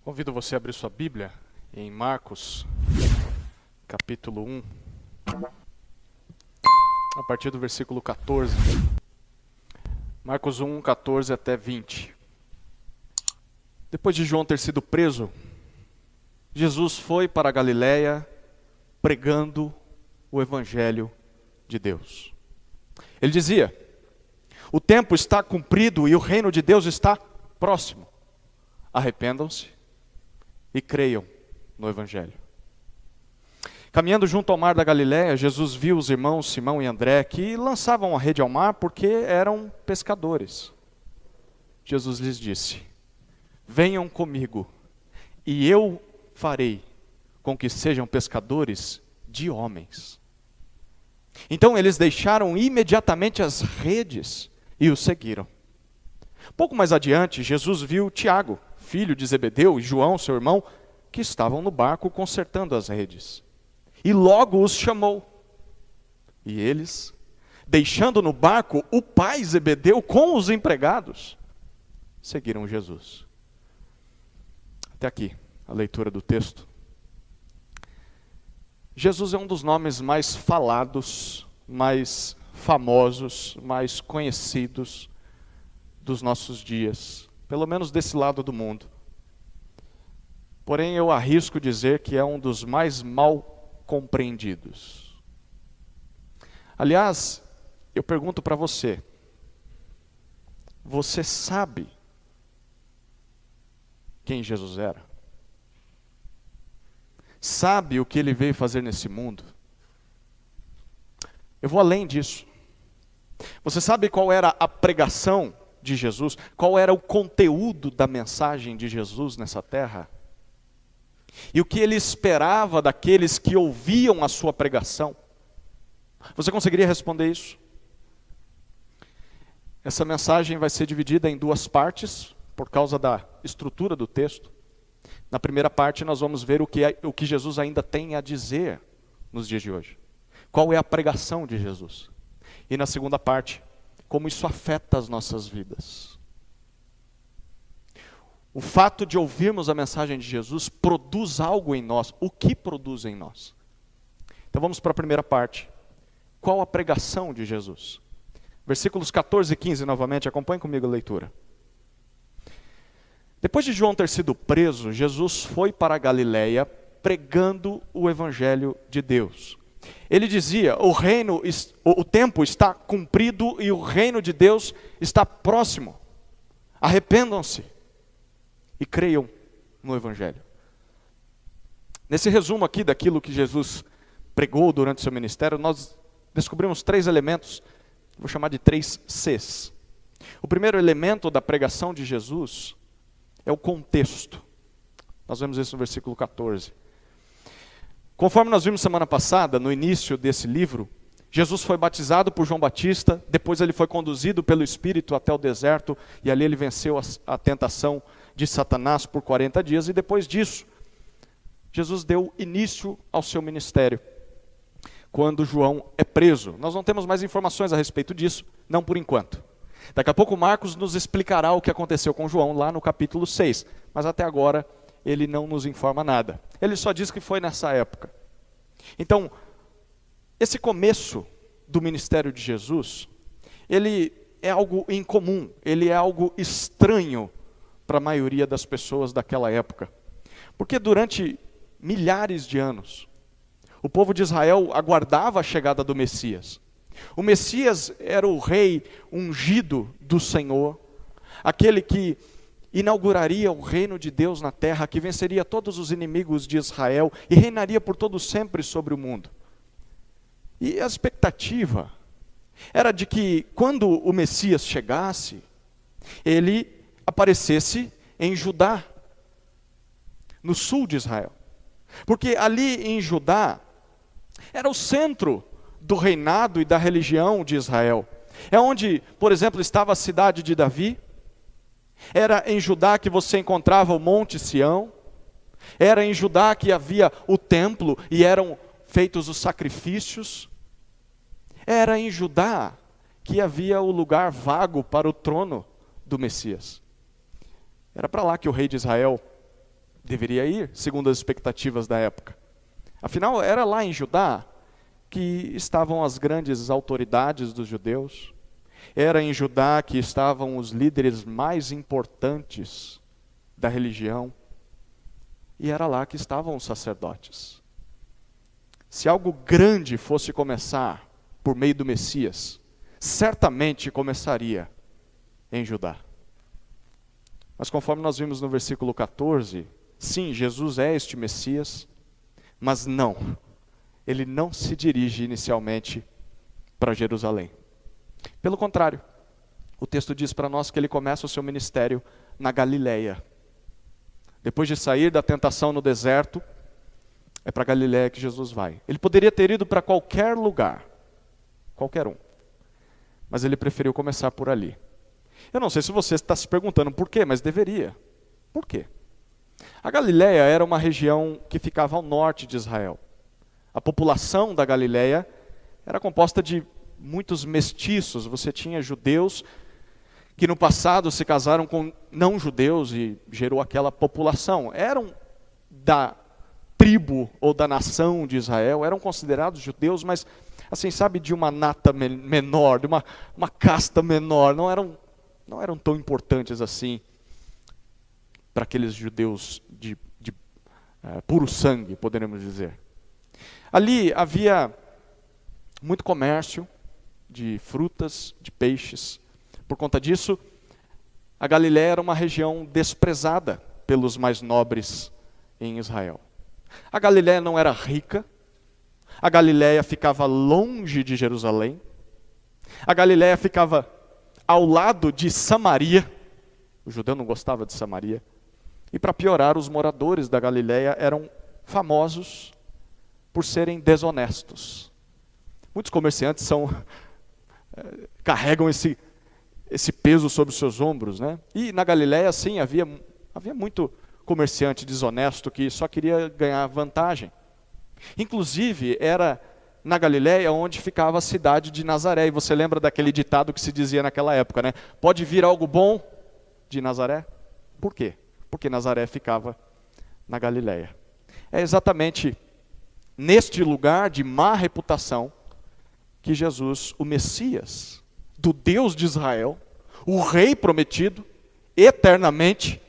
Convido você a abrir sua Bíblia em Marcos, capítulo 1, a partir do versículo 14. Marcos 1, 14 até 20. Depois de João ter sido preso, Jesus foi para a Galiléia pregando o Evangelho de Deus. Ele dizia: o tempo está cumprido e o reino de Deus está próximo. Arrependam-se e creiam no Evangelho. Caminhando junto ao mar da Galiléia, Jesus viu os irmãos Simão e André que lançavam a rede ao mar porque eram pescadores. Jesus lhes disse: venham comigo e eu farei com que sejam pescadores de homens. Então eles deixaram imediatamente as redes e o seguiram. Pouco mais adiante, Jesus viu Tiago, filho de Zebedeu, e João, seu irmão, que estavam no barco consertando as redes. E logo os chamou. E eles, deixando no barco o pai Zebedeu com os empregados, seguiram Jesus. Até aqui, a leitura do texto. Jesus é um dos nomes mais falados, mais famosos, mais conhecidos dos nossos dias, pelo menos desse lado do mundo. Porém, eu arrisco dizer que é um dos mais mal compreendidos. Aliás, eu pergunto para você: você sabe quem Jesus era? Sabe o que ele veio fazer nesse mundo? Eu vou além disso. Você sabe qual era a pregação de Jesus? Qual era o conteúdo da mensagem de Jesus nessa terra? E o que ele esperava daqueles que ouviam a sua pregação? Você conseguiria responder isso? Essa mensagem vai ser dividida em duas partes, por causa da estrutura do texto. Na primeira parte nós vamos ver o que Jesus ainda tem a dizer nos dias de hoje. Qual é a pregação de Jesus? E na segunda parte, como isso afeta as nossas vidas. O fato de ouvirmos a mensagem de Jesus produz algo em nós. O que produz em nós? Então vamos para a primeira parte. Qual a pregação de Jesus? Versículos 14 e 15 novamente, acompanhe comigo a leitura. Depois de João ter sido preso, Jesus foi para a Galiléia pregando o Evangelho de Deus. Ele dizia: o tempo está cumprido e o reino de Deus está próximo. Arrependam-se e creiam no Evangelho. Nesse resumo aqui daquilo que Jesus pregou durante seu ministério, nós descobrimos três elementos, vou chamar de 3 Cs. O primeiro elemento da pregação de Jesus é o contexto. Nós vemos isso no versículo 14. Conforme nós vimos semana passada, no início desse livro, Jesus foi batizado por João Batista, depois ele foi conduzido pelo Espírito até o deserto, e ali ele venceu a tentação de Satanás por 40 dias, e depois disso, Jesus deu início ao seu ministério, quando João é preso. Nós não temos mais informações a respeito disso, não por enquanto. Daqui a pouco Marcos nos explicará o que aconteceu com João lá no capítulo 6, mas até agora ele não nos informa nada. Ele só diz que foi nessa época. Então, esse começo do ministério de Jesus, ele é algo incomum, ele é algo estranho para a maioria das pessoas daquela época. Porque durante milhares de anos, o povo de Israel aguardava a chegada do Messias. O Messias era o rei ungido do Senhor, aquele que inauguraria o reino de Deus na terra, que venceria todos os inimigos de Israel e reinaria por todo sempre sobre o mundo. E a expectativa era de que quando o Messias chegasse, ele aparecesse em Judá, no sul de Israel. Porque ali em Judá era o centro do reinado e da religião de Israel. É onde, por exemplo, estava a cidade de Davi. Era em Judá que você encontrava o Monte Sião. Era em Judá que havia o templo e eram feitos os sacrifícios. Era em Judá que havia o lugar vago para o trono do Messias. Era para lá que o rei de Israel Deveria ir, segundo as expectativas da época. Afinal, era lá em Judá que estavam as grandes autoridades dos judeus. Era em Judá que estavam os líderes mais importantes da religião. E era lá que estavam os sacerdotes. Se algo grande fosse começar por meio do Messias, certamente começaria em Judá. Mas conforme nós vimos no versículo 14, sim, Jesus é este Messias, mas não, ele não se dirige inicialmente para Jerusalém. Pelo contrário, o texto diz para nós que ele começa o seu ministério na Galileia. Depois de sair da tentação no deserto, é para Galileia que Jesus vai. Ele poderia ter ido para qualquer lugar, qualquer um, mas ele preferiu começar por ali. Eu não sei se você está se perguntando por quê, mas deveria. Por quê? A Galileia era uma região que ficava ao norte de Israel. A população da Galileia era composta de muitos mestiços. Você tinha judeus que no passado se casaram com não-judeus e gerou aquela população. Eram da tribo ou da nação de Israel, eram considerados judeus, mas assim, sabe, de uma nata menor, de uma casta menor, não eram tão importantes assim para aqueles judeus de puro sangue, poderemos dizer. Ali havia muito comércio de frutas, de peixes. Por conta disso, a Galileia era uma região desprezada pelos mais nobres em Israel. A Galileia não era rica, a Galileia ficava longe de Jerusalém, a Galileia ficava ao lado de Samaria. O judeu não gostava de Samaria. E para piorar, os moradores da Galileia eram famosos por serem desonestos. Muitos comerciantes carregam esse peso sobre os seus ombros, né? E na Galileia, sim, havia muito comerciante desonesto que só queria ganhar vantagem. Inclusive, era na Galileia onde ficava a cidade de Nazaré. E você lembra daquele ditado que se dizia naquela época, né? Pode vir algo bom de Nazaré? Por quê? Porque Nazaré ficava na Galileia. É exatamente neste lugar de má reputação que Jesus, o Messias, do Deus de Israel, o Rei prometido, eternamente,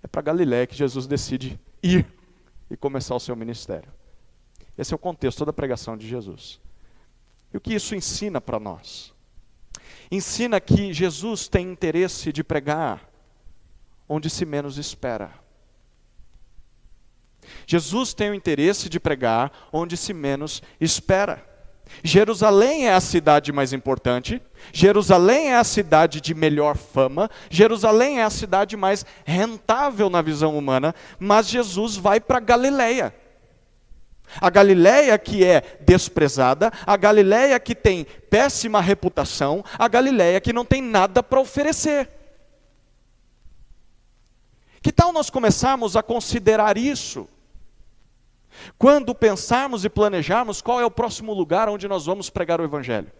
é para Galileia que Jesus decide ir e começar o seu ministério. Esse é o contexto da pregação de Jesus. E o que isso ensina para nós? Ensina que Jesus tem interesse de pregar onde se menos espera. Jesus tem o interesse de pregar onde se menos espera. Jerusalém é a cidade mais importante, Jerusalém é a cidade de melhor fama, Jerusalém é a cidade mais rentável na visão humana, mas Jesus vai para Galileia. A Galileia que é desprezada, a Galileia que tem péssima reputação, a Galileia que não tem nada para oferecer. Que tal nós começarmos a considerar isso? Quando pensarmos e planejarmos qual é o próximo lugar onde nós vamos pregar o Evangelho.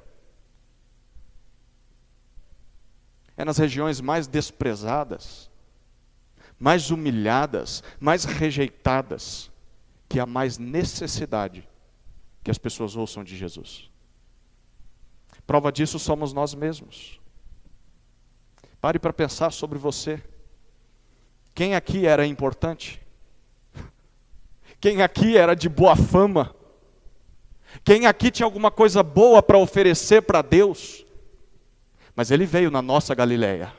É nas regiões mais desprezadas, mais humilhadas, mais rejeitadas, que há mais necessidade que as pessoas ouçam de Jesus. Prova disso somos nós mesmos. Pare para pensar sobre você. Quem aqui era importante? Quem aqui era de boa fama? Quem aqui tinha alguma coisa boa para oferecer para Deus? Mas ele veio na nossa Galileia.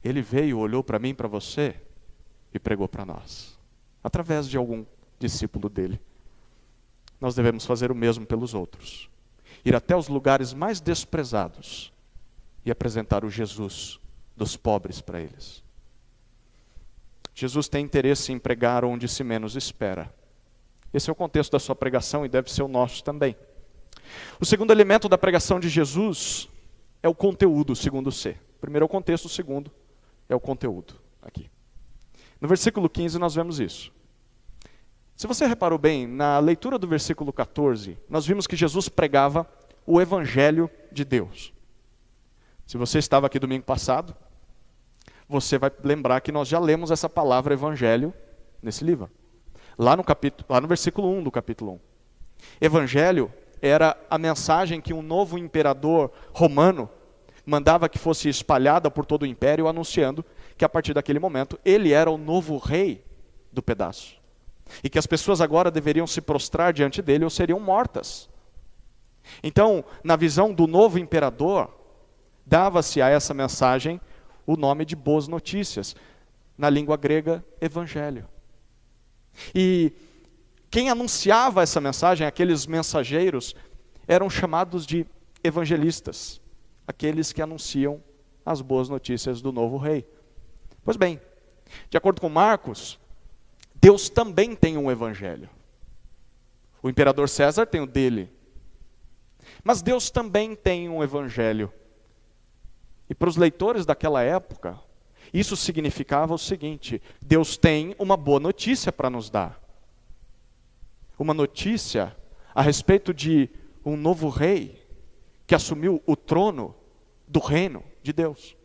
Ele veio, olhou para mim, para você e pregou para nós. Através de algum discípulo dele. Nós devemos fazer o mesmo pelos outros. Ir até os lugares mais desprezados e apresentar o Jesus dos pobres para eles. Jesus tem interesse em pregar onde se menos espera. Esse é o contexto da sua pregação e deve ser o nosso também. O segundo elemento da pregação de Jesus é o conteúdo, segundo C. Primeiro é o contexto, o segundo é o conteúdo. Aqui. No versículo 15 nós vemos isso. Se você reparou bem, na leitura do versículo 14, nós vimos que Jesus pregava o Evangelho de Deus. Se você estava aqui domingo passado, você vai lembrar que nós já lemos essa palavra Evangelho nesse livro. Lá no versículo 1 do capítulo 1. Evangelho era a mensagem que um novo imperador romano mandava que fosse espalhada por todo o império, anunciando que a partir daquele momento ele era o novo rei do pedaço. E que as pessoas agora deveriam se prostrar diante dele ou seriam mortas. Então, na visão do novo imperador, dava-se a essa mensagem o nome de boas notícias. Na língua grega, evangelho. E quem anunciava essa mensagem, aqueles mensageiros, eram chamados de evangelistas. Aqueles que anunciam as boas notícias do novo rei. Pois bem, de acordo com Marcos, Deus também tem um evangelho. O imperador César tem o dele. Mas Deus também tem um evangelho. E para os leitores daquela época, isso significava o seguinte: Deus tem uma boa notícia para nos dar. Uma notícia a respeito de um novo rei que assumiu o trono do reino de Deus.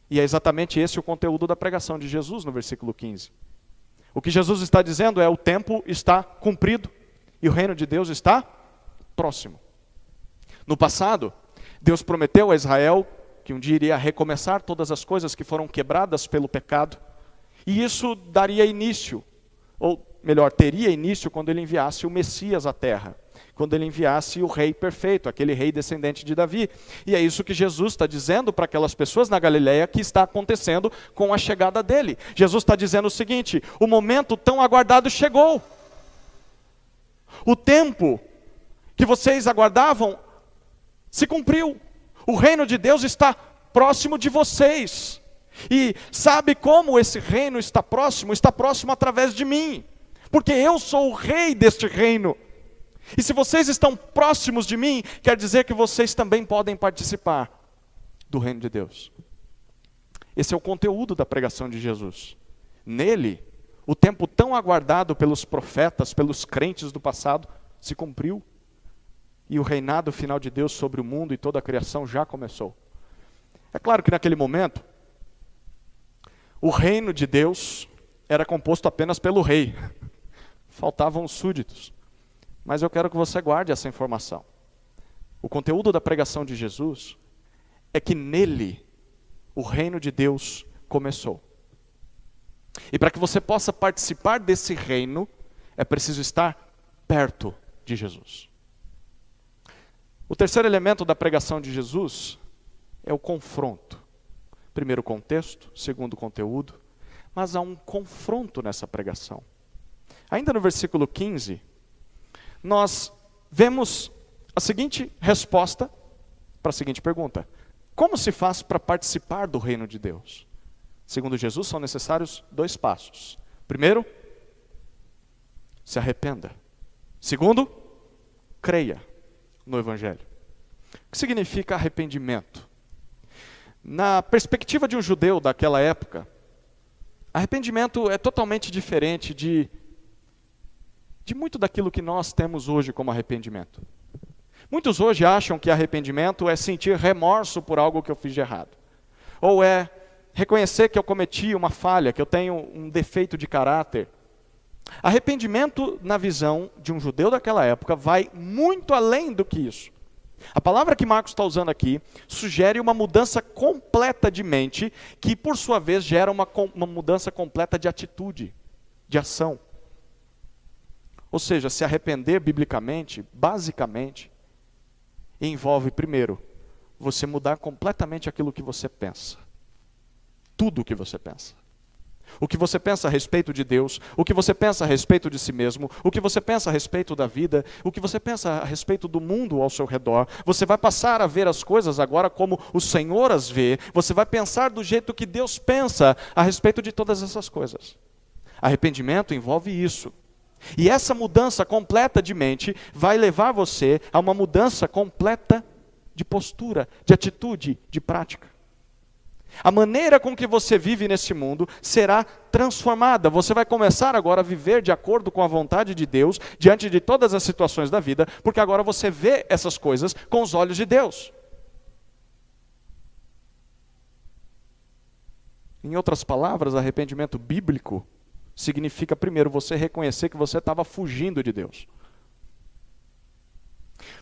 E é exatamente esse o conteúdo da pregação de Jesus no versículo 15. O que Jesus está dizendo é: o tempo está cumprido e o reino de Deus está próximo. No passado, Deus prometeu a Israel que um dia iria recomeçar todas as coisas que foram quebradas pelo pecado, e isso daria início, ou melhor, teria início quando ele enviasse o Messias à terra, quando ele enviasse o rei perfeito, aquele rei descendente de Davi. E é isso que Jesus está dizendo para aquelas pessoas na Galileia que está acontecendo com a chegada dele. Jesus está dizendo o seguinte: o momento tão aguardado chegou. O tempo que vocês aguardavam se cumpriu. O reino de Deus está próximo de vocês. E sabe como esse reino está próximo? Está próximo através de mim. Porque eu sou o rei deste reino. E se vocês estão próximos de mim, quer dizer que vocês também podem participar do reino de Deus. Esse é o conteúdo da pregação de Jesus. Nele, o tempo tão aguardado pelos profetas, pelos crentes do passado, se cumpriu. E o reinado final de Deus sobre o mundo e toda a criação já começou. É claro que naquele momento, o reino de Deus era composto apenas pelo rei. Faltavam os súditos. Mas eu quero que você guarde essa informação. O conteúdo da pregação de Jesus é que nele o reino de Deus começou. E para que você possa participar desse reino, é preciso estar perto de Jesus. O terceiro elemento da pregação de Jesus é o confronto. Primeiro contexto, segundo conteúdo, mas há um confronto nessa pregação. Ainda no versículo 15, nós vemos a seguinte resposta para a seguinte pergunta: como se faz para participar do reino de Deus? Segundo Jesus, são necessários 2 passos. Primeiro, se arrependa. Segundo, creia no Evangelho. O que significa arrependimento? Na perspectiva de um judeu daquela época, arrependimento é totalmente diferente de muito daquilo que nós temos hoje como arrependimento. Muitos hoje acham que arrependimento é sentir remorso por algo que eu fiz de errado. Ou é reconhecer que eu cometi uma falha, que eu tenho um defeito de caráter. Arrependimento, na visão de um judeu daquela época, vai muito além do que isso. A palavra que Marcos está usando aqui sugere uma mudança completa de mente, que por sua vez gera uma mudança completa de atitude, de ação. Ou seja, se arrepender biblicamente, basicamente, envolve primeiro, você mudar completamente aquilo que você pensa. Tudo o que você pensa. O que você pensa a respeito de Deus, o que você pensa a respeito de si mesmo, o que você pensa a respeito da vida, o que você pensa a respeito do mundo ao seu redor. Você vai passar a ver as coisas agora como o Senhor as vê. Você vai pensar do jeito que Deus pensa a respeito de todas essas coisas. Arrependimento envolve isso. E essa mudança completa de mente vai levar você a uma mudança completa de postura, de atitude, de prática. A maneira com que você vive nesse mundo será transformada. Você vai começar agora a viver de acordo com a vontade de Deus, diante de todas as situações da vida, porque agora você vê essas coisas com os olhos de Deus. Em outras palavras, arrependimento bíblico significa primeiro você reconhecer que você estava fugindo de Deus.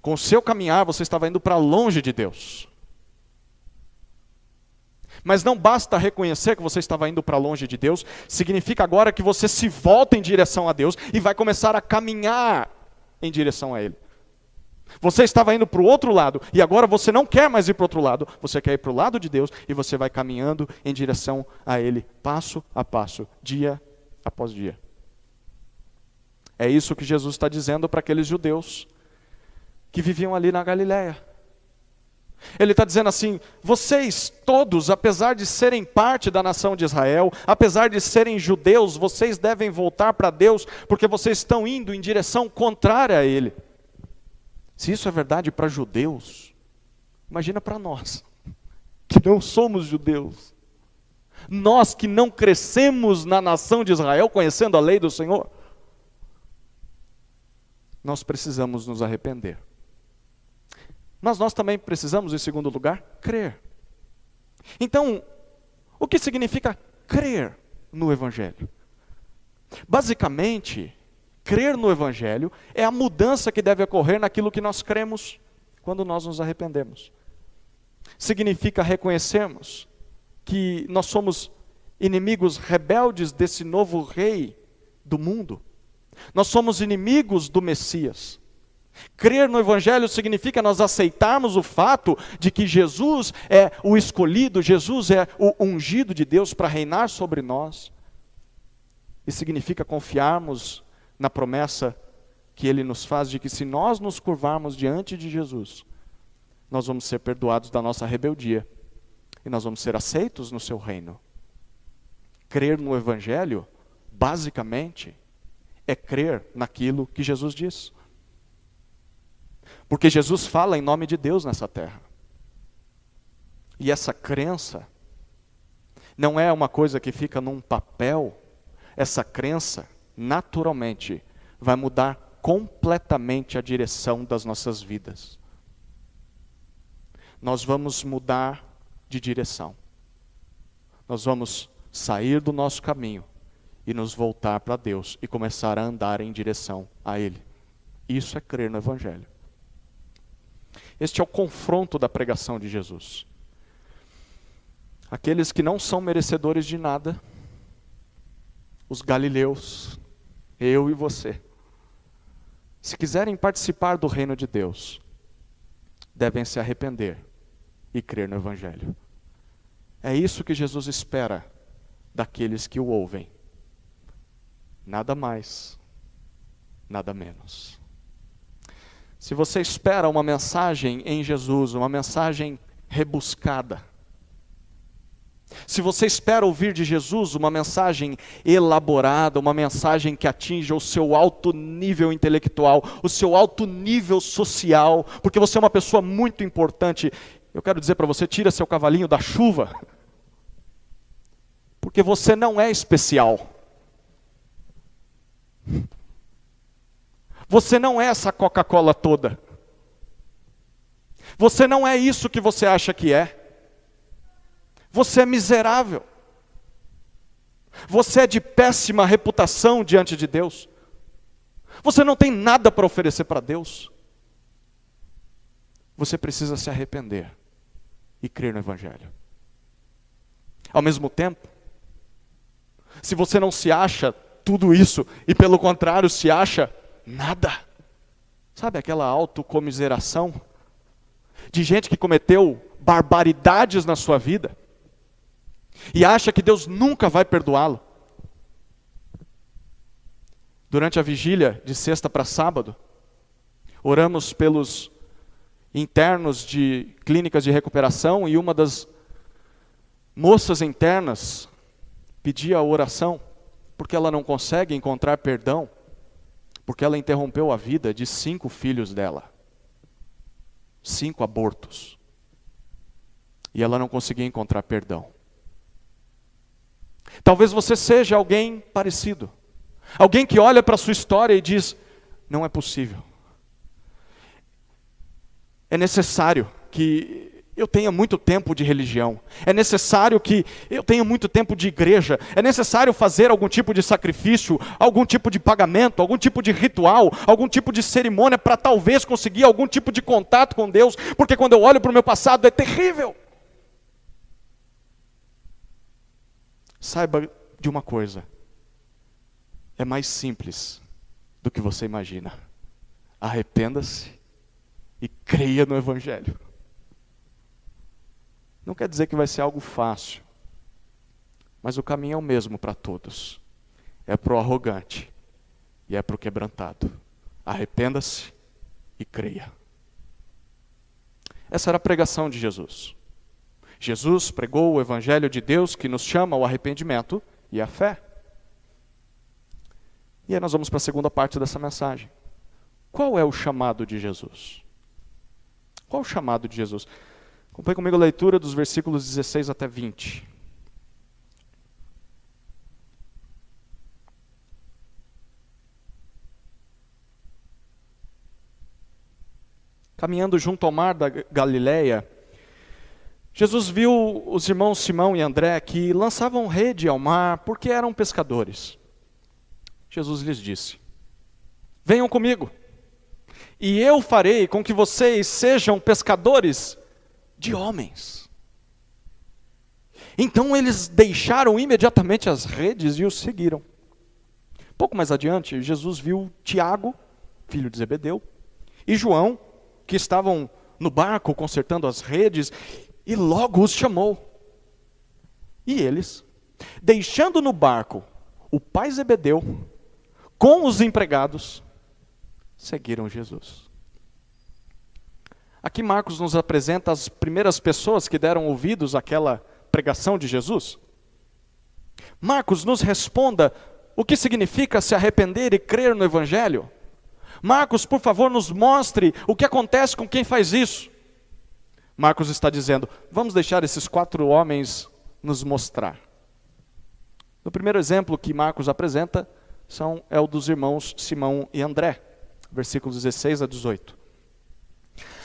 Com o seu caminhar você estava indo para longe de Deus. Mas não basta reconhecer que você estava indo para longe de Deus, significa agora que você se volta em direção a Deus e vai começar a caminhar em direção a Ele. Você estava indo para o outro lado e agora você não quer mais ir para o outro lado, você quer ir para o lado de Deus e você vai caminhando em direção a Ele, passo a passo, dia após dia. É isso que Jesus está dizendo para aqueles judeus que viviam ali na Galileia. Ele está dizendo assim, vocês todos, apesar de serem parte da nação de Israel, apesar de serem judeus, vocês devem voltar para Deus, porque vocês estão indo em direção contrária a Ele. Se isso é verdade para judeus, imagina para nós, que não somos judeus. Nós que não crescemos na nação de Israel, conhecendo a lei do Senhor. Nós precisamos nos arrepender. Mas nós também precisamos, em segundo lugar, crer. Então, o que significa crer no Evangelho? Basicamente, crer no Evangelho é a mudança que deve ocorrer naquilo que nós cremos quando nós nos arrependemos. Significa reconhecermos que nós somos inimigos rebeldes desse novo rei do mundo. Nós somos inimigos do Messias. Crer no Evangelho significa nós aceitarmos o fato de que Jesus é o escolhido, Jesus é o ungido de Deus para reinar sobre nós. E significa confiarmos na promessa que Ele nos faz de que se nós nos curvarmos diante de Jesus, nós vamos ser perdoados da nossa rebeldia e nós vamos ser aceitos no seu reino. Crer no Evangelho, basicamente, é crer naquilo que Jesus diz. Porque Jesus fala em nome de Deus nessa terra. E essa crença não é uma coisa que fica num papel. Essa crença, naturalmente, vai mudar completamente a direção das nossas vidas. Nós vamos mudar de direção. Nós vamos sair do nosso caminho e nos voltar para Deus e começar a andar em direção a Ele. Isso é crer no Evangelho. Este é o confronto da pregação de Jesus. Aqueles que não são merecedores de nada, os galileus, eu e você, se quiserem participar do reino de Deus, devem se arrepender e crer no Evangelho. É isso que Jesus espera daqueles que o ouvem. Nada mais, nada menos. Se você espera uma mensagem em Jesus, uma mensagem rebuscada, se você espera ouvir de Jesus uma mensagem elaborada, uma mensagem que atinja o seu alto nível intelectual, o seu alto nível social, porque você é uma pessoa muito importante, eu quero dizer para você, tira seu cavalinho da chuva, porque você não é especial. Você não é essa Coca-Cola toda. Você não é isso que você acha que é. Você é miserável. Você é de péssima reputação diante de Deus. Você não tem nada para oferecer para Deus. Você precisa se arrepender e crer no Evangelho. Ao mesmo tempo, se você não se acha tudo isso e pelo contrário se acha nada. Sabe aquela autocomiseração de gente que cometeu barbaridades na sua vida e acha que Deus nunca vai perdoá-lo? Durante a vigília de sexta para sábado, oramos pelos internos de clínicas de recuperação e uma das moças internas pedia a oração porque ela não consegue encontrar perdão, porque ela interrompeu a vida de 5 filhos dela. 5 abortos. E ela não conseguia encontrar perdão. Talvez você seja alguém parecido. Alguém que olha para a sua história e diz, não é possível. É necessário que eu tenha muito tempo de religião, é necessário que eu tenha muito tempo de igreja, é necessário fazer algum tipo de sacrifício, algum tipo de pagamento, algum tipo de ritual, algum tipo de cerimônia para talvez conseguir algum tipo de contato com Deus, porque quando eu olho para o meu passado é terrível. Saiba de uma coisa, é mais simples do que você imagina. Arrependa-se e creia no Evangelho. Não quer dizer que vai ser algo fácil, mas o caminho é o mesmo para todos. É para o arrogante e é para o quebrantado. Arrependa-se e creia. Essa era a pregação de Jesus. Jesus pregou o Evangelho de Deus que nos chama ao arrependimento e à fé. E aí nós vamos para a segunda parte dessa mensagem. Qual é o chamado de Jesus? Qual o chamado de Jesus? Acompanhe comigo a leitura dos versículos 16 até 20. Caminhando junto ao mar da Galileia, Jesus viu os irmãos Simão e André que lançavam rede ao mar porque eram pescadores. Jesus lhes disse: venham comigo, e eu farei com que vocês sejam pescadores de homens. Então eles deixaram imediatamente as redes e o seguiram. Pouco mais adiante, Jesus viu Tiago, filho de Zebedeu, e João, que estavam no barco consertando as redes, e logo os chamou. E eles, deixando no barco o pai Zebedeu, com os empregados, seguiram Jesus. Aqui Marcos nos apresenta as primeiras pessoas que deram ouvidos àquela pregação de Jesus. Marcos nos responda o que significa se arrepender e crer no Evangelho. Marcos, por favor, nos mostre o que acontece com quem faz isso. Marcos está dizendo, vamos deixar esses 4 homens nos mostrar. O primeiro exemplo que Marcos apresenta é o dos irmãos Simão e André, versículos 16 a 18.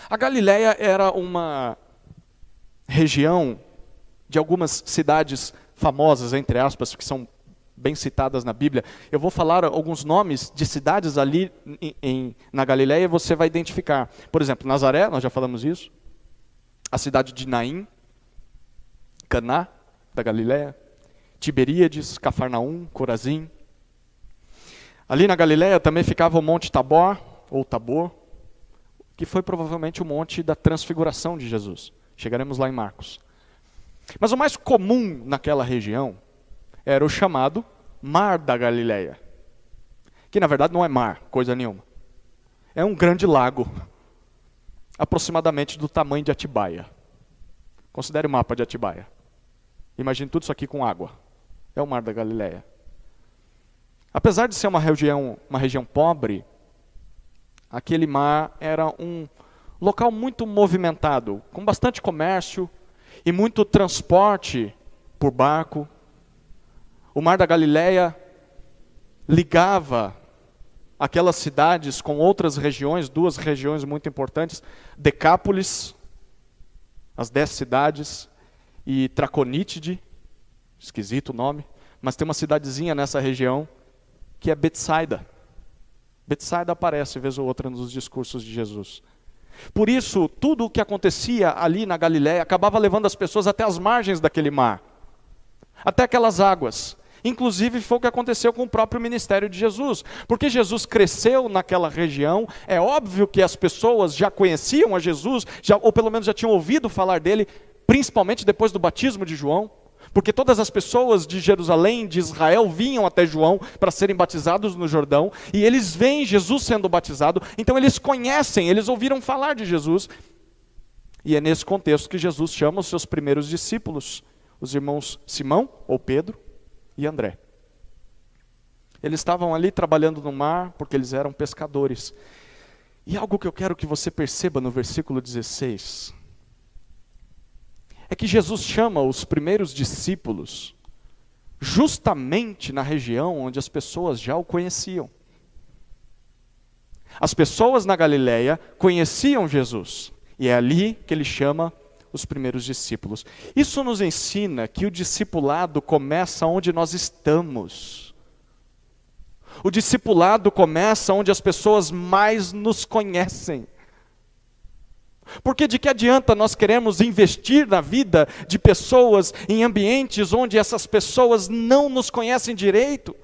A Galileia era uma região de algumas cidades famosas, entre aspas, que são bem citadas na Bíblia. Eu vou falar alguns nomes de cidades ali na Galileia e você vai identificar. Por exemplo, Nazaré, nós já falamos isso. A cidade de Naim, Caná, da Galileia. Tiberíades, Cafarnaum, Corazim. Ali na Galileia também ficava o Monte Tabor, ou Tabor, que foi provavelmente o monte da transfiguração de Jesus. Chegaremos lá em Marcos. Mas o mais comum naquela região era o chamado Mar da Galileia, que na verdade não é mar, coisa nenhuma. É um grande lago, aproximadamente do tamanho de Atibaia. Considere o mapa de Atibaia. Imagine tudo isso aqui com água. É o Mar da Galileia. Apesar de ser uma região pobre, aquele mar era um local muito movimentado, com bastante comércio e muito transporte por barco. O Mar da Galileia ligava aquelas cidades com outras regiões, 2 regiões muito importantes, Decápolis, as 10 cidades, e Traconítide, esquisito o nome, mas tem uma cidadezinha nessa região que é Betsaida. Betsaida aparece vez ou outra nos discursos de Jesus. Por isso, tudo o que acontecia ali na Galileia acabava levando as pessoas até as margens daquele mar, até aquelas águas. Inclusive foi o que aconteceu com o próprio ministério de Jesus. Porque Jesus cresceu naquela região, é óbvio que as pessoas já conheciam a Jesus, ou pelo menos já tinham ouvido falar dele, principalmente depois do batismo de João. Porque todas as pessoas de Jerusalém, de Israel, vinham até João para serem batizados no Jordão, e eles veem Jesus sendo batizado, então eles conhecem, eles ouviram falar de Jesus, e é nesse contexto que Jesus chama os seus primeiros discípulos, os irmãos Simão, ou Pedro, e André. Eles estavam ali trabalhando no mar, porque eles eram pescadores. E algo que eu quero que você perceba no versículo 16, é que Jesus chama os primeiros discípulos justamente na região onde as pessoas já o conheciam. As pessoas na Galileia conheciam Jesus, e é ali que ele chama os primeiros discípulos. Isso nos ensina que o discipulado começa onde nós estamos. O discipulado começa onde as pessoas mais nos conhecem. Porque de que adianta nós queremos investir na vida de pessoas em ambientes onde essas pessoas não nos conhecem direito?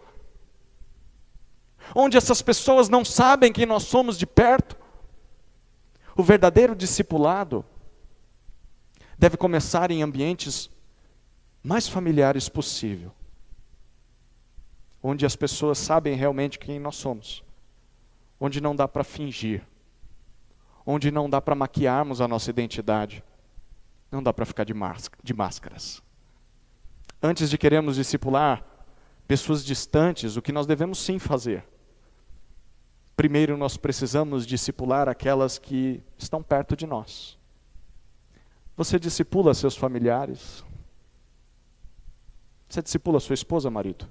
Onde essas pessoas não sabem quem nós somos de perto? O verdadeiro discipulado deve começar em ambientes mais familiares possível, onde as pessoas sabem realmente quem nós somos, onde não dá para fingir, onde não dá para maquiarmos a nossa identidade, não dá para ficar de máscaras. Antes de querermos discipular pessoas distantes, o que nós devemos sim fazer? Primeiro nós precisamos discipular aquelas que estão perto de nós. Você discipula seus familiares? Você discipula sua esposa, marido?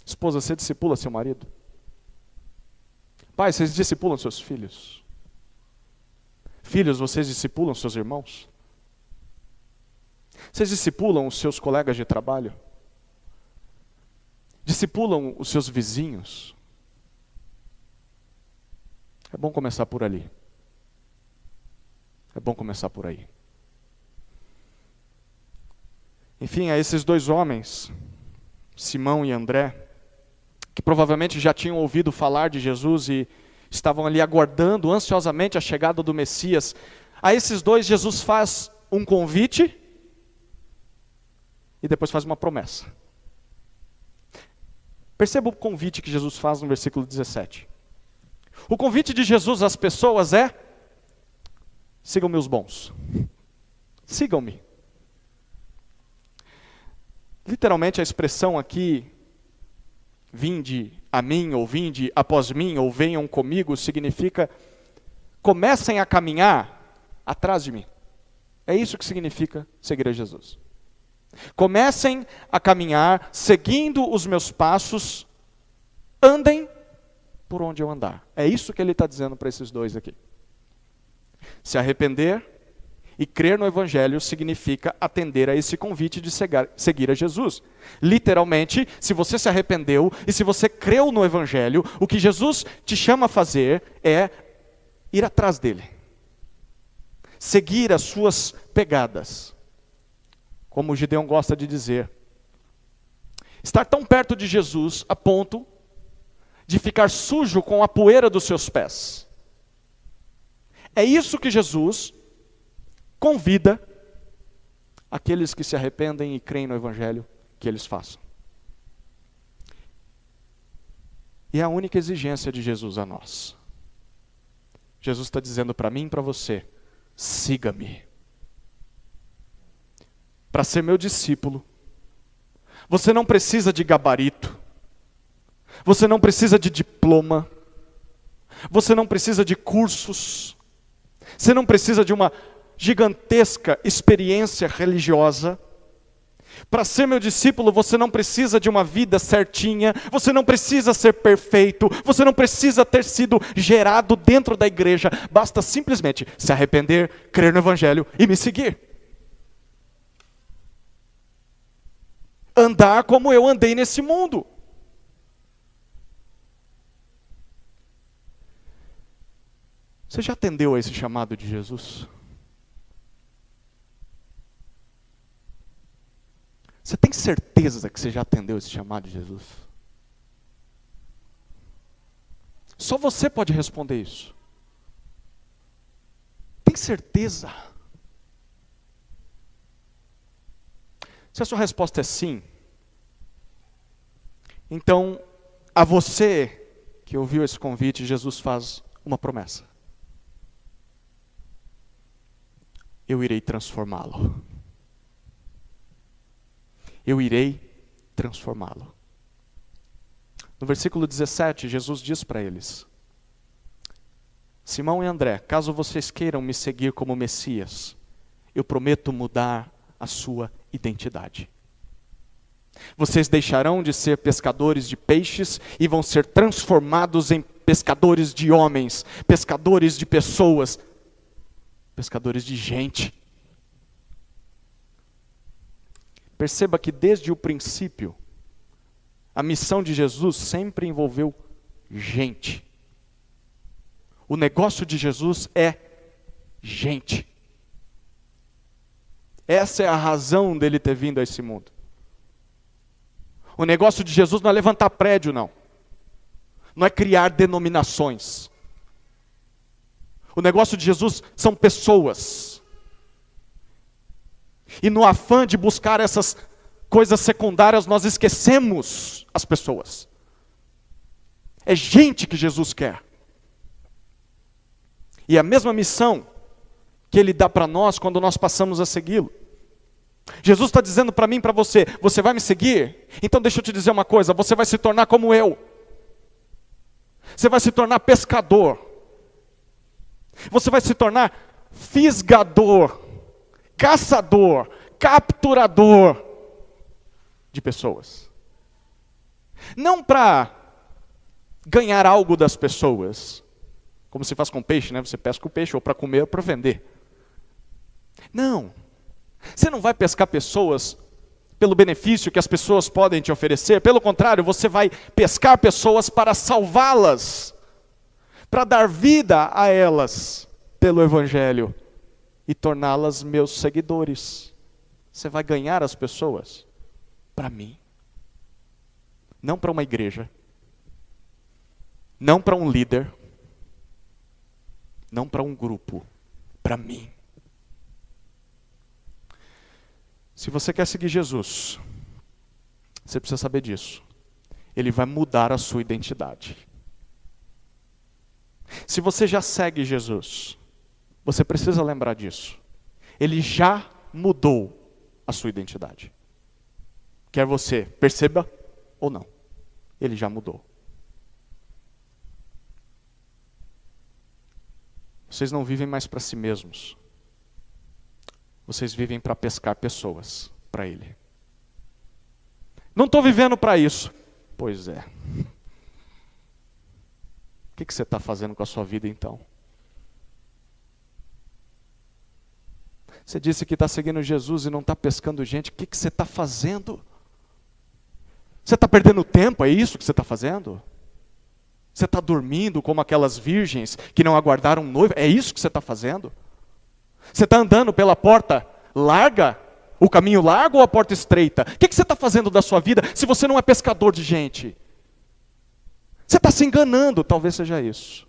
Esposa, você discipula seu marido? Pai, vocês discipulam seus filhos? Filhos, vocês discipulam seus irmãos? Vocês discipulam os seus colegas de trabalho? Discipulam os seus vizinhos? É bom começar por ali. É bom começar por aí. Enfim, a esses dois homens, Simão e André, que provavelmente já tinham ouvido falar de Jesus e estavam ali aguardando ansiosamente a chegada do Messias, a esses dois Jesus faz um convite e depois faz uma promessa. Perceba o convite que Jesus faz no versículo 17. O convite de Jesus às pessoas é: sigam meus bons. Sigam-me. Literalmente a expressão aqui, vinde a mim, ou vinde após mim, ou venham comigo, significa: comecem a caminhar atrás de mim. É isso que significa seguir a Jesus. Comecem a caminhar, seguindo os meus passos, andem por onde eu andar. É isso que ele está dizendo para esses dois aqui. Se arrepender e crer no Evangelho significa atender a esse convite de seguir a Jesus. Literalmente, se você se arrependeu e se você creu no Evangelho, o que Jesus te chama a fazer é ir atrás dele. Seguir as suas pegadas. Como o Gideão gosta de dizer. Estar tão perto de Jesus a ponto de ficar sujo com a poeira dos seus pés. É isso que Jesus convida aqueles que se arrependem e creem no Evangelho que eles façam. E é a única exigência de Jesus a nós. Jesus está dizendo para mim e para você: siga-me. Para ser meu discípulo, você não precisa de gabarito, você não precisa de diploma, você não precisa de cursos, você não precisa de uma gigantesca experiência religiosa. Para ser meu discípulo, você não precisa de uma vida certinha, você não precisa ser perfeito, você não precisa ter sido gerado dentro da igreja, basta simplesmente se arrepender, crer no Evangelho e me seguir. Andar como eu andei nesse mundo. Você já atendeu a esse chamado de Jesus? Você tem certeza que você já atendeu esse chamado de Jesus? Só você pode responder isso. Tem certeza? Se a sua resposta é sim, então a você que ouviu esse convite, Jesus faz uma promessa. Eu irei transformá-lo. Eu irei transformá-lo. No versículo 17, Jesus diz para eles: Simão e André, caso vocês queiram me seguir como Messias, eu prometo mudar a sua identidade. Vocês deixarão de ser pescadores de peixes e vão ser transformados em pescadores de homens, pescadores de pessoas. pescadores de gente. Perceba que desde o princípio, a missão de Jesus sempre envolveu gente. O negócio de Jesus é gente. Essa é a razão dele ter vindo a esse mundo. O negócio de Jesus não é levantar prédio, não. Não é criar denominações. O negócio de Jesus são pessoas. E no afã de buscar essas coisas secundárias, nós esquecemos as pessoas. É gente que Jesus quer. E a mesma missão que Ele dá para nós quando nós passamos a segui-lo. Jesus está dizendo para mim e para você, você vai me seguir? Então deixa eu te dizer uma coisa, você vai se tornar como eu. Você vai se tornar pescador. Você vai se tornar fisgador, caçador, capturador de pessoas. Não para ganhar algo das pessoas, como se faz com peixe, né? Você pesca o peixe ou para comer ou para vender. Não. Você não vai pescar pessoas pelo benefício que as pessoas podem te oferecer. Pelo contrário, você vai pescar pessoas para salvá-las, para dar vida a elas pelo Evangelho e torná-las meus seguidores. Você vai ganhar as pessoas para mim. Não para uma igreja. Não para um líder. Não para um grupo. Para mim. Se você quer seguir Jesus, você precisa saber disso. Ele vai mudar a sua identidade. Se você já segue Jesus, você precisa lembrar disso. Ele já mudou a sua identidade. Quer você perceba ou não, ele já mudou. Vocês não vivem mais para si mesmos. Vocês vivem para pescar pessoas para Ele. Não estou vivendo para isso. Pois é. O que você está fazendo com a sua vida então? Você disse que está seguindo Jesus e não está pescando gente. O que você está fazendo? Você está perdendo tempo? É isso que você está fazendo? Você está dormindo como aquelas virgens que não aguardaram noivo? É isso que você está fazendo? Você está andando pela porta larga, o caminho largo ou a porta estreita? O que você está fazendo da sua vida se você não é pescador de gente? Você está se enganando, talvez seja isso.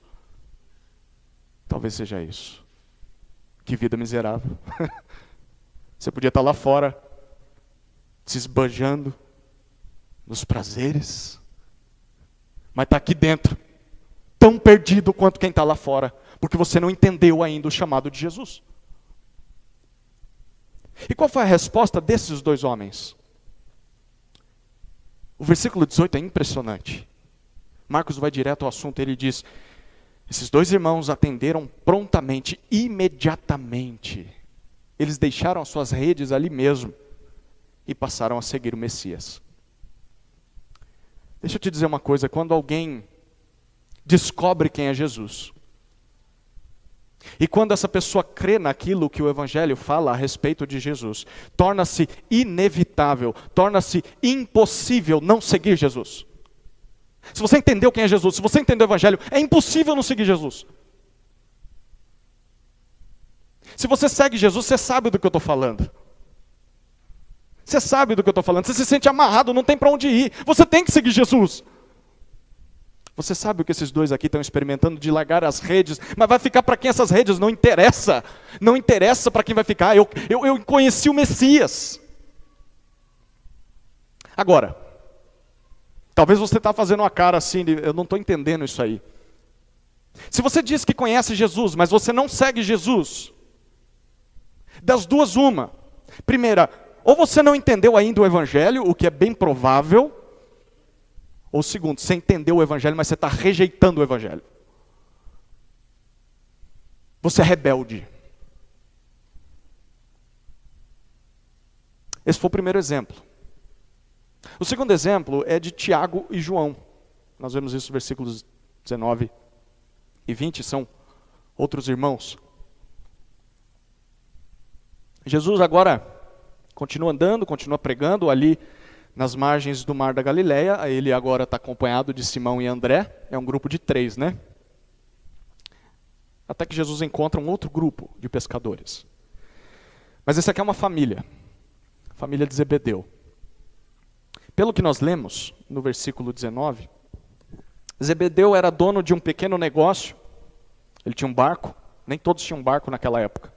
Talvez seja isso. Que vida miserável. Você podia estar lá fora, se esbanjando nos prazeres, mas está aqui dentro, tão perdido quanto quem está lá fora, porque você não entendeu ainda o chamado de Jesus. E qual foi a resposta desses dois homens? O versículo 18 é impressionante. Marcos vai direto ao assunto, ele diz, esses dois irmãos atenderam prontamente, imediatamente. Eles deixaram as suas redes ali mesmo e passaram a seguir o Messias. Deixa eu te dizer uma coisa, quando alguém descobre quem é Jesus, e quando essa pessoa crê naquilo que o Evangelho fala a respeito de Jesus, torna-se inevitável, torna-se impossível não seguir Jesus. Se você entendeu quem é Jesus, se você entendeu o Evangelho, é impossível não seguir Jesus. Se você segue Jesus, você sabe do que eu estou falando. Você sabe do que eu estou falando, você se sente amarrado, não tem para onde ir, você tem que seguir Jesus. Você sabe o que esses dois aqui estão experimentando de largar as redes, mas vai ficar para quem essas redes? Não interessa. Não interessa para quem vai ficar. Eu conheci o Messias. Agora, talvez você está fazendo uma cara assim, eu não estou entendendo isso aí. Se você diz que conhece Jesus, mas você não segue Jesus, das duas uma. Primeira, ou você não entendeu ainda o Evangelho, o que é bem provável. Ou segundo, você entendeu o Evangelho, mas você está rejeitando o Evangelho. Você é rebelde. Esse foi o primeiro exemplo. O segundo exemplo é de Tiago e João. Nós vemos isso nos versículos 19 e 20, são outros irmãos. Jesus agora continua andando, continua pregando ali nas margens do mar da Galileia. Ele agora está acompanhado de Simão e André. É um grupo de 3, né? Até que Jesus encontra um outro grupo de pescadores. Mas esse aqui é uma família. Família de Zebedeu. Pelo que nós lemos no versículo 19, Zebedeu era dono de um pequeno negócio. Ele tinha um barco. Nem todos tinham barco naquela época.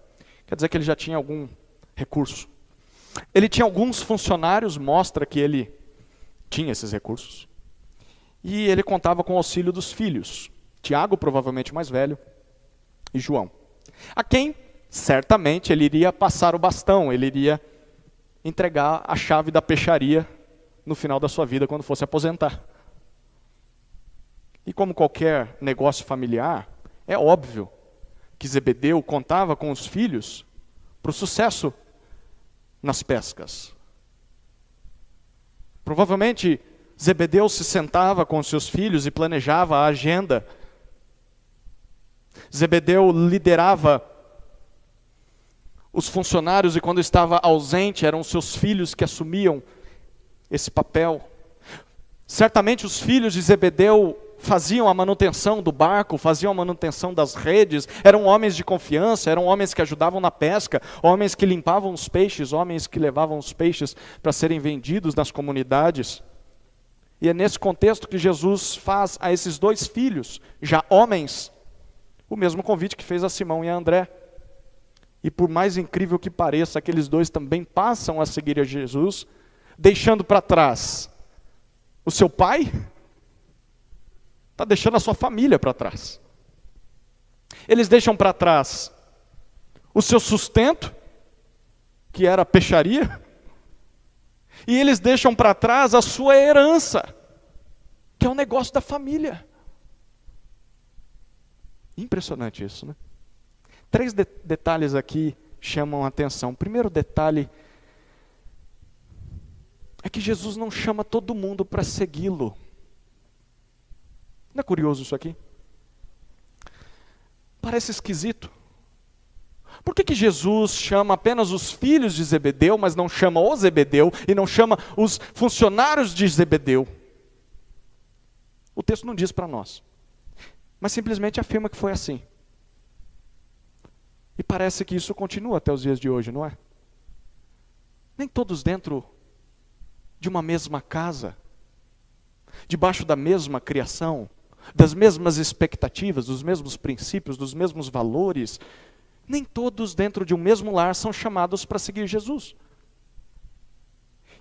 Quer dizer que ele já tinha algum recurso. Ele tinha alguns funcionários, mostra que ele tinha esses recursos. E ele contava com o auxílio dos filhos. Tiago, provavelmente mais velho, e João. A quem, certamente, ele iria passar o bastão, ele iria entregar a chave da peixaria no final da sua vida, quando fosse aposentar. E como qualquer negócio familiar, é óbvio que Zebedeu contava com os filhos para o sucesso nas pescas. Provavelmente, Zebedeu se sentava com seus filhos e planejava a agenda. Zebedeu liderava os funcionários e quando estava ausente, eram seus filhos que assumiam esse papel. Certamente os filhos de Zebedeu faziam a manutenção do barco, faziam a manutenção das redes, eram homens de confiança, eram homens que ajudavam na pesca, homens que limpavam os peixes, homens que levavam os peixes para serem vendidos nas comunidades. E é nesse contexto que Jesus faz a esses 2 filhos, já homens, o mesmo convite que fez a Simão e a André. E por mais incrível que pareça, aqueles 2 também passam a seguir a Jesus, deixando para trás o seu pai, está deixando a sua família para trás. Eles deixam para trás o seu sustento, que era a peixaria, e eles deixam para trás a sua herança, que é o negócio da família. Impressionante isso, né? 3 detalhes aqui chamam a atenção. O primeiro detalhe é que Jesus não chama todo mundo para segui-lo. Não é curioso isso aqui? Parece esquisito. Por que Jesus chama apenas os filhos de Zebedeu, mas não chama o Zebedeu e não chama os funcionários de Zebedeu? O texto não diz para nós, mas simplesmente afirma que foi assim. E parece que isso continua até os dias de hoje, não é? Nem todos dentro de uma mesma casa, debaixo da mesma criação, das mesmas expectativas, dos mesmos princípios, dos mesmos valores, nem todos dentro de um mesmo lar são chamados para seguir Jesus.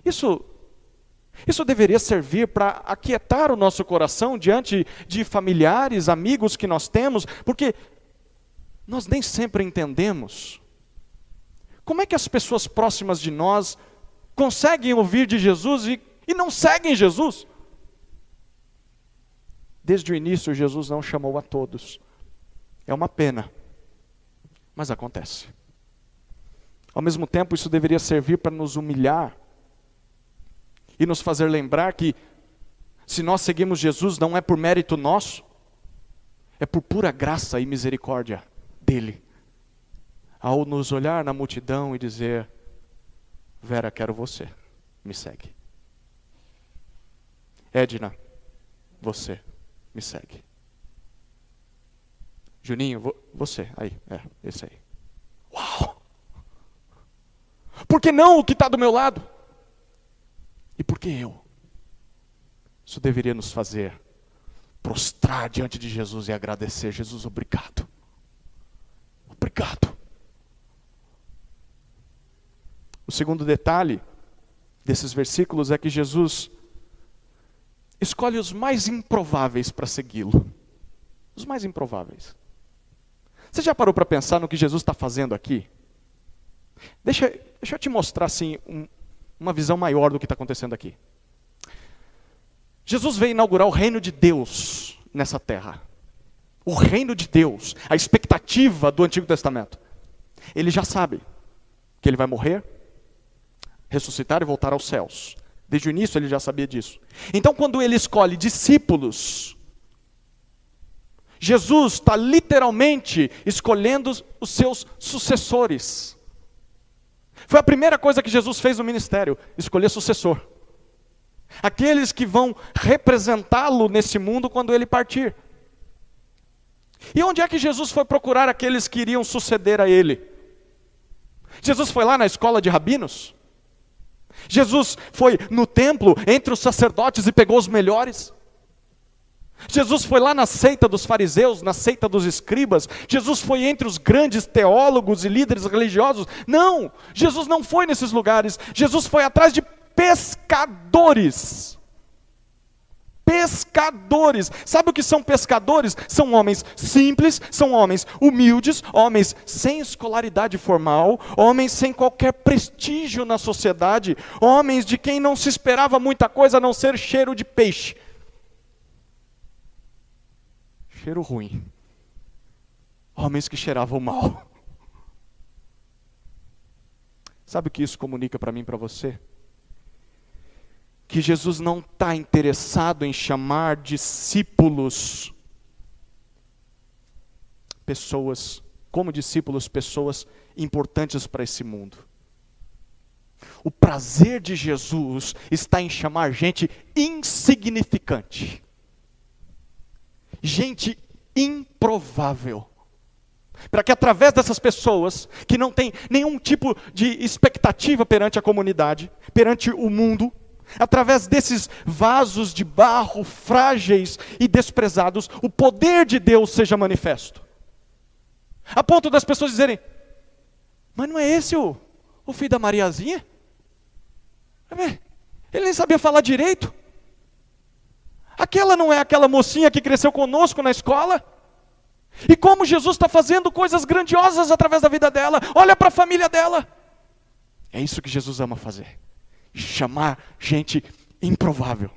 Isso deveria servir para aquietar o nosso coração diante de familiares, amigos que nós temos, porque nós nem sempre entendemos como é que as pessoas próximas de nós conseguem ouvir de Jesus e não seguem Jesus. Desde o início, Jesus não chamou a todos. É uma pena, mas acontece. Ao mesmo tempo, isso deveria servir para nos humilhar e nos fazer lembrar que, se nós seguimos Jesus, não é por mérito nosso, é por pura graça e misericórdia dele. Ao nos olhar na multidão e dizer: Vera, quero você, me segue. Edna, você, me segue. Juninho, você, aí, esse aí. Uau! Por que não o que está do meu lado? E por que eu? Isso deveria nos fazer prostrar diante de Jesus e agradecer. Jesus, obrigado. Obrigado. O segundo detalhe desses versículos é que Jesus escolhe os mais improváveis para segui-lo. Os mais improváveis. Você já parou para pensar no que Jesus está fazendo aqui? Deixa eu te mostrar assim, uma visão maior do que está acontecendo aqui. Jesus veio inaugurar o reino de Deus nessa terra. O reino de Deus, a expectativa do Antigo Testamento. Ele já sabe que ele vai morrer, ressuscitar e voltar aos céus. Desde o início ele já sabia disso. Então quando ele escolhe discípulos, Jesus está literalmente escolhendo os seus sucessores. Foi a primeira coisa que Jesus fez no ministério, escolher sucessor. Aqueles que vão representá-lo nesse mundo quando ele partir. E onde é que Jesus foi procurar aqueles que iriam suceder a ele? Jesus foi lá na escola de rabinos? Jesus foi no templo entre os sacerdotes e pegou os melhores? Jesus foi lá na seita dos fariseus, na seita dos escribas? Jesus foi entre os grandes teólogos e líderes religiosos? Não, Jesus não foi nesses lugares. Jesus foi atrás de pescadores. Pescadores. Sabe o que são pescadores? São homens simples, são homens humildes, homens sem escolaridade formal, homens sem qualquer prestígio na sociedade, homens de quem não se esperava muita coisa a não ser cheiro de peixe. Cheiro ruim. Homens que cheiravam mal. Sabe o que isso comunica para mim e para você? Que Jesus não está interessado em chamar discípulos, como discípulos, pessoas importantes para esse mundo. O prazer de Jesus está em chamar gente insignificante, gente improvável, para que através dessas pessoas, que não têm nenhum tipo de expectativa perante a comunidade, perante o mundo, através desses vasos de barro frágeis e desprezados, o poder de Deus seja manifesto. A ponto das pessoas dizerem: mas não é esse o filho da Mariazinha? Ele nem sabia falar direito. Aquela não é aquela mocinha que cresceu conosco na escola? E como Jesus está fazendo coisas grandiosas através da vida dela. Olha para a família dela. É isso que Jesus ama fazer. Chamar gente improvável.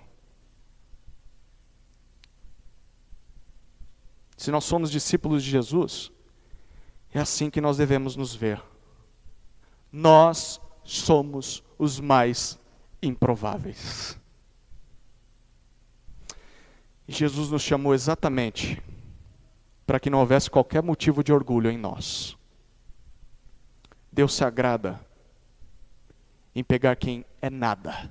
Se nós somos discípulos de Jesus, é assim que nós devemos nos ver. Nós somos os mais improváveis. E Jesus nos chamou exatamente para que não houvesse qualquer motivo de orgulho em nós. Deus se agrada em pegar quem é nada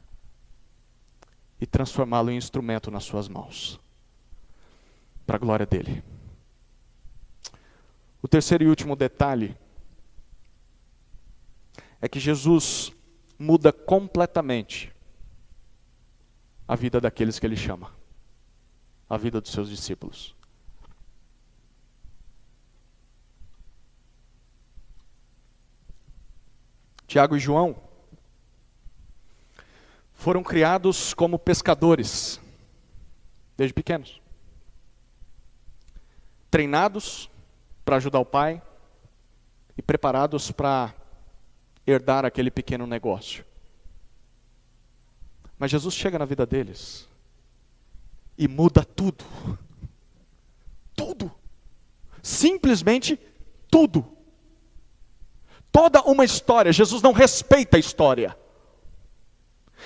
e transformá-lo em instrumento nas suas mãos, para a glória dele. O terceiro e último detalhe é que Jesus muda completamente a vida daqueles que ele chama, a vida dos seus discípulos. Tiago e João foram criados como pescadores, desde pequenos. Treinados para ajudar o pai e preparados para herdar aquele pequeno negócio. Mas Jesus chega na vida deles e muda tudo. Tudo. Simplesmente tudo. Toda uma história. Jesus não respeita a história.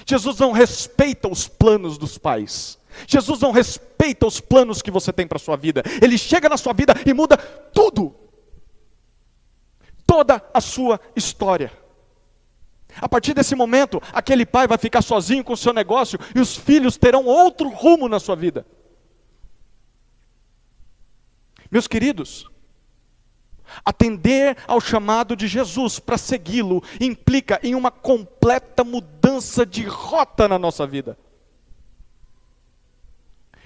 Jesus não respeita os planos dos pais. Jesus não respeita os planos que você tem para a sua vida. Ele chega na sua vida e muda tudo. Toda a sua história. A partir desse momento, aquele pai vai ficar sozinho com o seu negócio e os filhos terão outro rumo na sua vida. Meus queridos, atender ao chamado de Jesus para segui-lo implica em uma completa mudança de rota na nossa vida.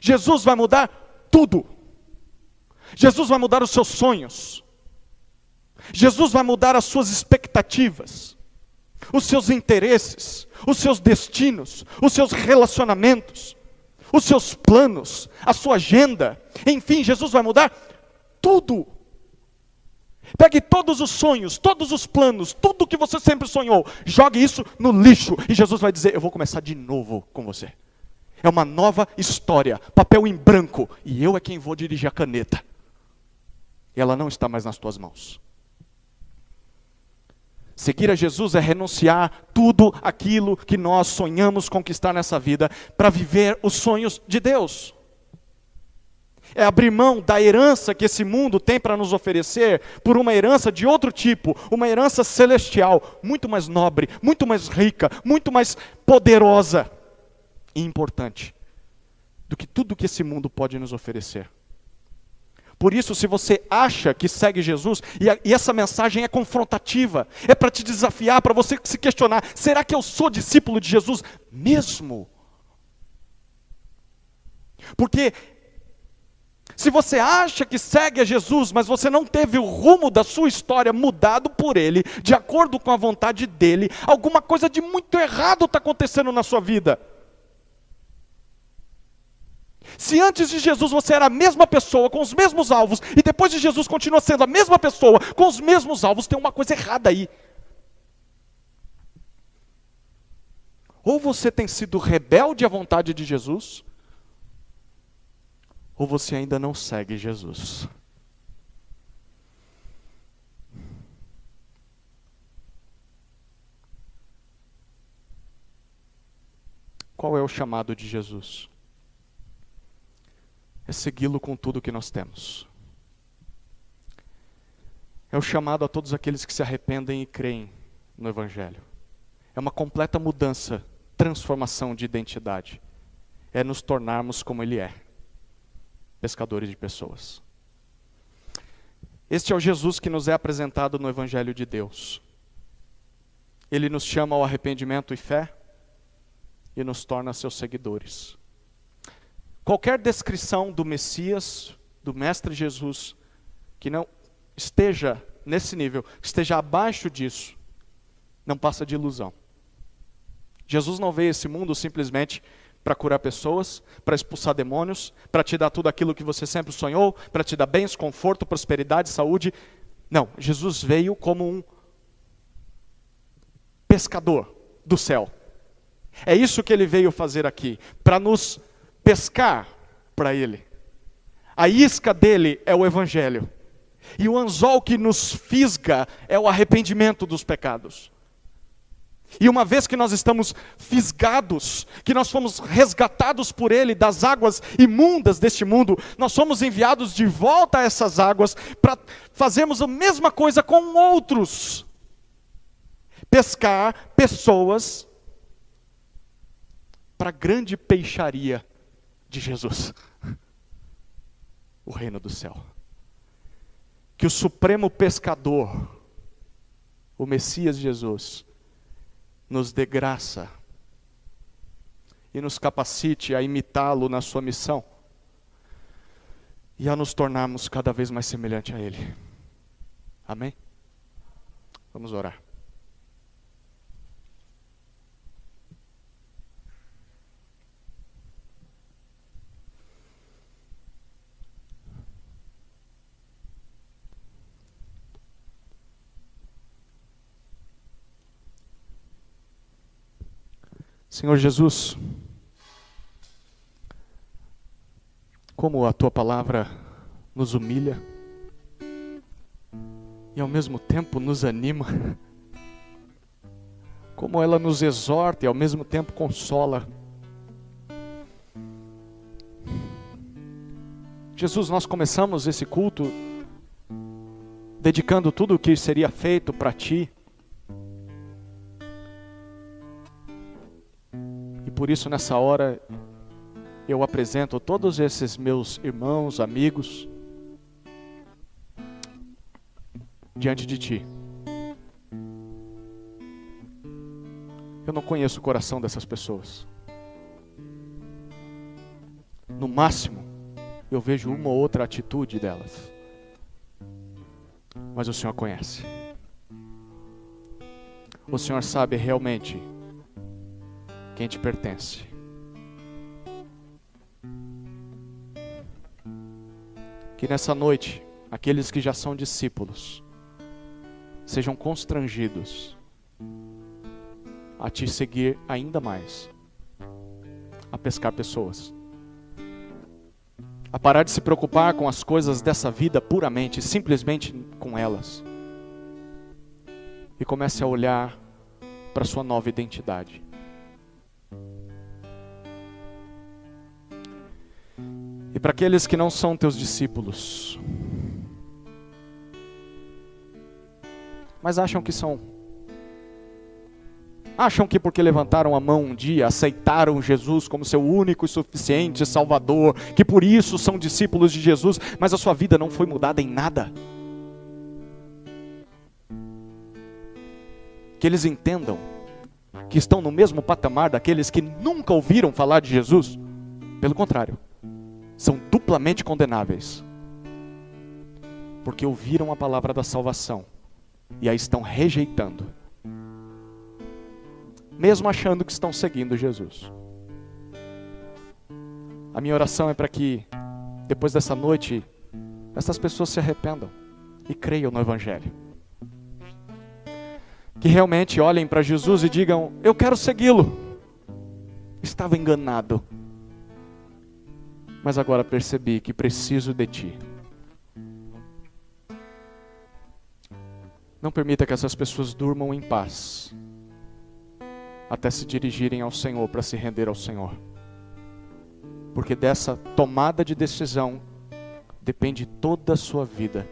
Jesus vai mudar tudo. Jesus vai mudar os seus sonhos. Jesus vai mudar as suas expectativas, os seus interesses, os seus destinos, os seus relacionamentos, os seus planos, a sua agenda. Enfim, Jesus vai mudar tudo. Pegue todos os sonhos, todos os planos, tudo que você sempre sonhou, jogue isso no lixo e Jesus vai dizer: eu vou começar de novo com você. É uma nova história, papel em branco, e eu é quem vou dirigir a caneta. E ela não está mais nas tuas mãos. Seguir a Jesus é renunciar tudo aquilo que nós sonhamos conquistar nessa vida para viver os sonhos de Deus. É abrir mão da herança que esse mundo tem para nos oferecer por uma herança de outro tipo, uma herança celestial, muito mais nobre, muito mais rica, muito mais poderosa e importante do que tudo que esse mundo pode nos oferecer. Por isso, se você acha que segue Jesus, e essa mensagem é confrontativa, é para te desafiar, para você se questionar, será que eu sou discípulo de Jesus mesmo? Porque se você acha que segue a Jesus, mas você não teve o rumo da sua história mudado por Ele, de acordo com a vontade dEle, alguma coisa de muito errado está acontecendo na sua vida. Se antes de Jesus você era a mesma pessoa, com os mesmos alvos, e depois de Jesus continua sendo a mesma pessoa, com os mesmos alvos, tem uma coisa errada aí. Ou você tem sido rebelde à vontade de Jesus, ou você ainda não segue Jesus. Qual é o chamado de Jesus? É segui-lo com tudo que nós temos. É o chamado a todos aqueles que se arrependem e creem no Evangelho. É uma completa mudança, transformação de identidade. É nos tornarmos como Ele é. Pescadores de pessoas. Este é o Jesus que nos é apresentado no Evangelho de Deus. Ele nos chama ao arrependimento e fé e nos torna seus seguidores. Qualquer descrição do Messias, do Mestre Jesus, que não esteja nesse nível, que esteja abaixo disso, não passa de ilusão. Jesus não veio a esse mundo simplesmente para curar pessoas, para expulsar demônios, para te dar tudo aquilo que você sempre sonhou, para te dar bens, conforto, prosperidade, saúde. Não, Jesus veio como um pescador do céu. É isso que Ele veio fazer aqui, para nos pescar para Ele. A isca dele é o Evangelho. E o anzol que nos fisga é o arrependimento dos pecados. E uma vez que nós estamos fisgados, que nós fomos resgatados por Ele das águas imundas deste mundo, nós somos enviados de volta a essas águas para fazermos a mesma coisa com outros. Pescar pessoas para a grande peixaria de Jesus. O reino do céu. Que o supremo pescador, o Messias Jesus, nos dê graça e nos capacite a imitá-lo na sua missão e a nos tornarmos cada vez mais semelhante a Ele. Amém? Vamos orar. Senhor Jesus, como a Tua palavra nos humilha e ao mesmo tempo nos anima, como ela nos exorta e ao mesmo tempo consola. Jesus, nós começamos esse culto dedicando tudo o que seria feito para Ti. Por isso, nessa hora, eu apresento todos esses meus irmãos, amigos, diante de Ti. Eu não conheço o coração dessas pessoas. No máximo, eu vejo uma ou outra atitude delas. Mas o Senhor conhece. O Senhor sabe realmente quem te pertence. Que nessa noite, aqueles que já são discípulos, sejam constrangidos a te seguir ainda mais, a pescar pessoas, a parar de se preocupar com as coisas dessa vida puramente, simplesmente com elas, e comece a olhar para a sua nova identidade. E para aqueles que não são teus discípulos, mas acham que são, acham que porque levantaram a mão um dia, aceitaram Jesus como seu único e suficiente Salvador, que por isso são discípulos de Jesus, mas a sua vida não foi mudada em nada. Que eles entendam que estão no mesmo patamar daqueles que nunca ouviram falar de Jesus. Pelo contrário, são duplamente condenáveis, porque ouviram a palavra da salvação e a estão rejeitando, mesmo achando que estão seguindo Jesus. A minha oração é para que, depois dessa noite, essas pessoas se arrependam e creiam no Evangelho. Que realmente olhem para Jesus e digam: eu quero segui-lo. Estava enganado, mas agora percebi que preciso de ti. Não permita que essas pessoas durmam em paz, até se dirigirem ao Senhor para se render ao Senhor. Porque dessa tomada de decisão depende toda a sua vida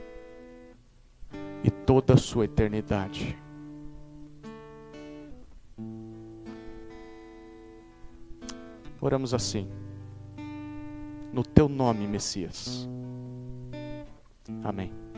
e toda a sua eternidade. Oramos assim, no teu nome, Messias. Amém.